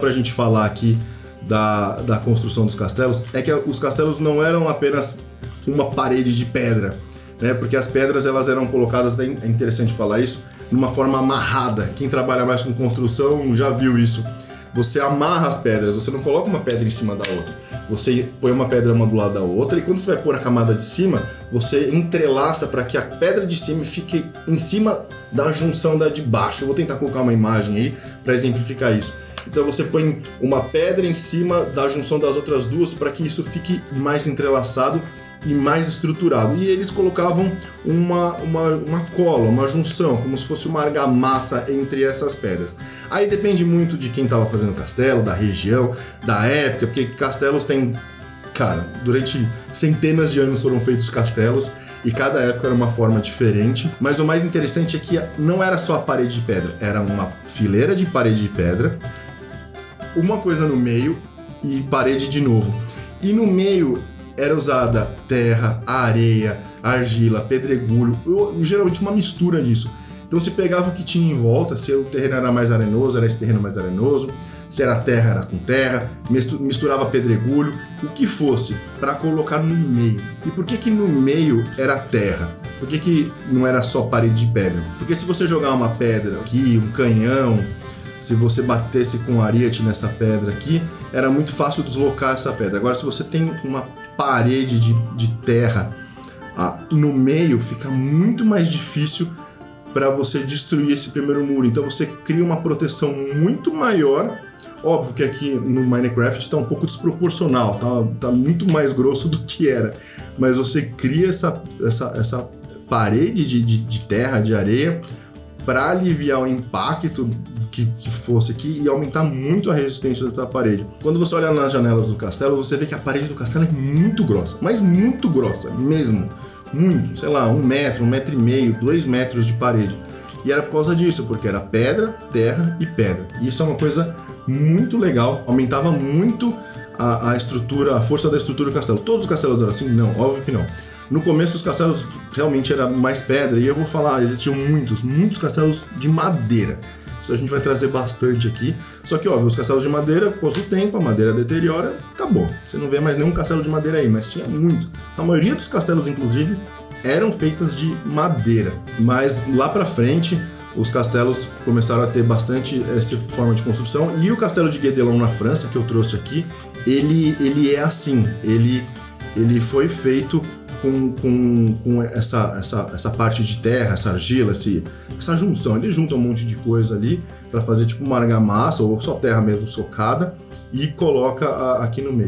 Pra gente falar aqui da construção dos castelos, é que os castelos não eram apenas uma parede de pedra, né? Porque as pedras elas eram colocadas, é interessante falar isso, de uma forma amarrada. Quem trabalha mais com construção já viu isso. Você amarra as pedras, você não coloca uma pedra em cima da outra. Você põe uma pedra uma do lado da outra e quando você vai pôr a camada de cima, você entrelaça para que a pedra de cima fique em cima da junção da de baixo. Eu vou tentar colocar uma imagem aí para exemplificar isso. Então você põe uma pedra em cima da junção das outras duas para que isso fique mais entrelaçado e mais estruturado. E eles colocavam uma cola, uma junção, como se fosse uma argamassa entre essas pedras. Aí depende muito de quem estava fazendo o castelo, da região, da época, porque castelos tem... Cara, durante centenas de anos foram feitos castelos e cada época era uma forma diferente. Mas o mais interessante é que não era só a parede de pedra, era uma fileira de parede de pedra, uma coisa no meio e parede de novo. E no meio era usada terra, areia, argila, pedregulho, geralmente uma mistura disso. Então se pegava o que tinha em volta, se o terreno era mais arenoso, era esse terreno mais arenoso, se era terra, era com terra, misturava pedregulho, o que fosse, para colocar no meio. E por que no meio era terra? Por que não era só parede de pedra? Porque se você jogar uma pedra aqui, um canhão, se você batesse com ariete nessa pedra aqui, era muito fácil deslocar essa pedra. Agora, se você tem uma parede de terra no meio, fica muito mais difícil para você destruir esse primeiro muro. Então, você cria uma proteção muito maior. Óbvio que aqui no Minecraft está um pouco desproporcional, tá muito mais grosso do que era. Mas você cria essa parede de terra, de areia, para aliviar o impacto que fosse aqui e aumentar muito a resistência dessa parede. Quando você olha nas janelas do castelo, você vê que a parede do castelo é muito grossa, mas muito grossa mesmo. Muito, sei lá, 1 metro, 1,5 metros, 2 metros de parede. E era por causa disso, porque era pedra, terra e pedra. E isso é uma coisa muito legal, aumentava muito a estrutura, a força da estrutura do castelo. Todos os castelos eram assim? Não, óbvio que não. No começo os castelos realmente era mais pedra, e eu vou falar, existiam muitos castelos de madeira. Isso a gente vai trazer bastante aqui. Só que, óbvio, os castelos de madeira, com o tempo, a madeira deteriora, acabou. Você não vê mais nenhum castelo de madeira aí, mas tinha muito. A maioria dos castelos, inclusive, eram feitas de madeira. Mas lá pra frente, os castelos começaram a ter bastante essa forma de construção. E o castelo de Guédelon na França, que eu trouxe aqui, ele é assim. Ele foi feito com essa parte de terra, essa argila, essa junção. Ele junta um monte de coisa ali para fazer tipo uma argamassa ou só terra mesmo socada e coloca aqui no meio.